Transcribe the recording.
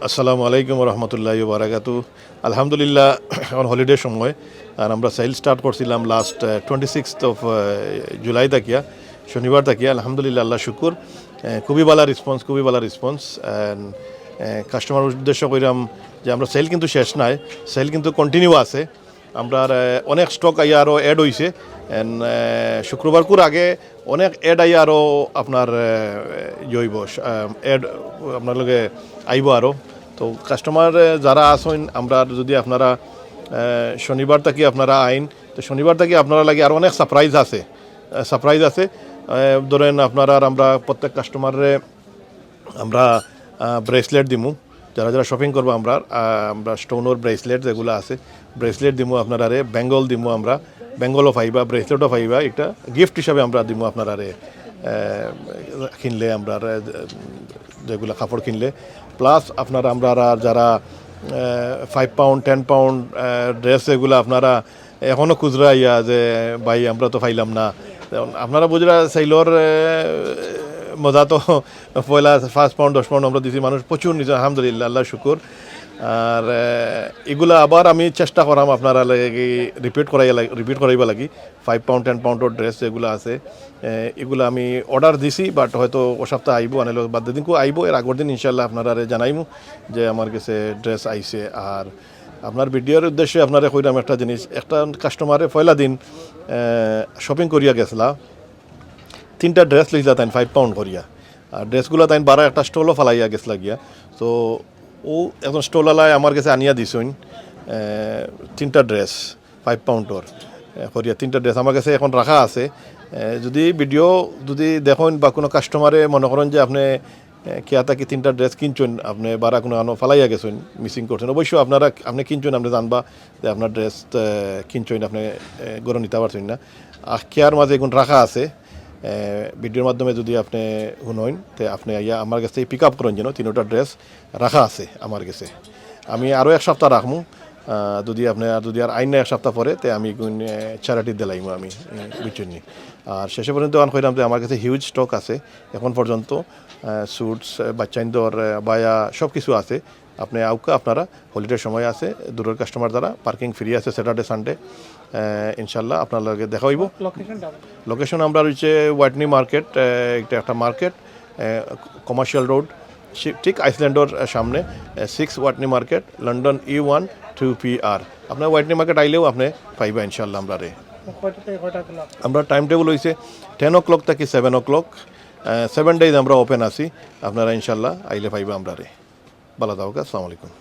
আসসালামু আলাইকুম রহমতুল্লাহি বারাকাতু। আলহামদুলিল্লাহ, এখন হলিডের সময় আর আমরা সেল স্টার্ট করছিলাম লাস্ট 26th অফ জুলাই তাকিয়া, শনিবার তাকিয়া। আলহামদুলিল্লাহ, আল্লাহ শুকুর, খুবই ভালো রেসপন্স। কাস্টমার উদ্দেশ্য কইরাম যে আমরা সেল কিন্তু শেষ নাই, সেল কিন্তু কন্টিনিউ আছে। আমরা অনেক স্টক আইয়া আরও অ্যাড হয়েছে। শুক্রবার কুর আগে অনেক অ্যাড আইয়া আরও আপনার জৈব অ্যাড আপনার লগে আইব আরও। তো কাস্টমার যারা আসেন, আমরা যদি আপনারা শনিবার থাকি আপনারা আইন, তো শনিবার থাকি আপনারা লাগে আর অনেক সারপ্রাইজ আছে। ধরেন আপনারা আমরা প্রত্যেক কাস্টমারে আমরা ব্রেসলেট দিমু, যারা শপিং করবো আমরা স্টোনোর ব্রেসলেট যেগুলো আছে, ব্রেসলেট দিমু আপনারা বেঙ্গল দিমু, আমরা বেঙ্গলও পাইবা, ব্রেসলেটও পাইবা। এটা গিফট হিসাবে আমরা দিমু আপনারা কিনলে, আমরা যেগুলো কাপড় কিনলে। প্লাস আপনারা আমরা যারা 5 পাউন্ড 10 পাউন্ড ড্রেস এগুলো আপনারা এখনও খুচরা ইয়া যে ভাই আমরা তো পাইলাম না, আপনারা বুঝরা সেইলর মজা তো পয়লা 5 পাউন্ড 10 পাউন্ড আমরা দিছি, মানুষ প্রচুর নিছে, আলহামদুলিল্লাহ, আল্লাহ শুকুর। আর এগুলা আবার আমি চেষ্টা করাম আপনারা রিপিট করাইবা লাগি। 5 পাউন্ড 10 পাউন্ডের ড্রেস যেগুলো আছে, এগুলো আমি অর্ডার দিছি, বাট হয়তো ও সপ্তাহ আইব, আনাইলে বাদ দিনকু আইব। এর আগের দিন ইনশাল্লাহ আপনারা জানাইমু যে আমার কাছে ড্রেস আইছে। আর আপনার ভিডিওর উদ্দেশ্যে আপনারা কইরাম একটা জিনিস, একটা কাস্টমারে পয়লা দিন শপিং করিয়া গেছিলা, 3টা ড্রেস লইলা তাই 5 পাউন্ড করিয়া। আর ড্রেসগুলো তাই বারা একটা স্টলও ফালাইয়া গেছিলা গিয়া। তো ও এখন স্টলালায় আমার কাছে আনিয়া দিছইন 3টা ড্রেস 5 পাউন্ডর করিয়া। 3টা ড্রেস আমার কাছে এখন রাখা আছে। যদি ভিডিও যদি দেখুন বা কোনো কাস্টমারে মনে করেন যে আপনি কেয়াতা কি 3টা ড্রেস কিনছেন, আপনি বারা কোনো আনো ফালাইয়া গেছেন, মিসিং করছেন, অবশ্যই আপনি কিনছেন, আপনি জানবা যে আপনার ড্রেস কিনছেন, আপনি গড়ে নিতে পারছেন না। আর কেয়ার মাঝে এখন রাখা আছে, ভিডিওর মাধ্যমে যদি আপনি শুনেন, তো আপনি ইয়া আমার কাছে পিক আপ করেন, যেন 3টা ড্রেস রাখা আছে আমার কাছে। আমি আরও 1 সপ্তাহ রাখবো, যদি আর আইন না 1 সপ্তাহ পরে, তো আমি চ্যারিটি দিলাইমু আমি, বুঝছেন। আর শেষে পর্যন্ত অন কইলাম যে আমার কাছে হিউজ স্টক আছে এখন পর্যন্ত, স্যুটস, বাচ্চাইন্দর, বায়া সব কিছু আছে। আপনি আপনারা হলিডের সময় আছে, দূরের কাস্টমার দ্বারা পার্কিং ফ্রি আছে স্যাটারডে সানডে। ইনশাল্লাহ আপনার লগে দেখা হইব। লোকেশন আমরা রয়েছে ওয়াটনি মার্কেট, একটা মার্কেট, কমার্শিয়াল রোড, ঠিক আইসল্যান্ডের সামনে, 6 Watney market, London E1 2PR। আপনার ওয়াটনি মার্কেট আইলেও আপনি পাইবা ইনশাল্লাহ। আমরা টাইম টেবিল হয়েছে 10 o'clock থেকে 7 o'clock, 7 days আমরা ওপেন আছি। আপনারা ইনশাল্লাহ আইলে পাইবা আমরা। ভালো থাকুক, আসসালামু আলাইকুম।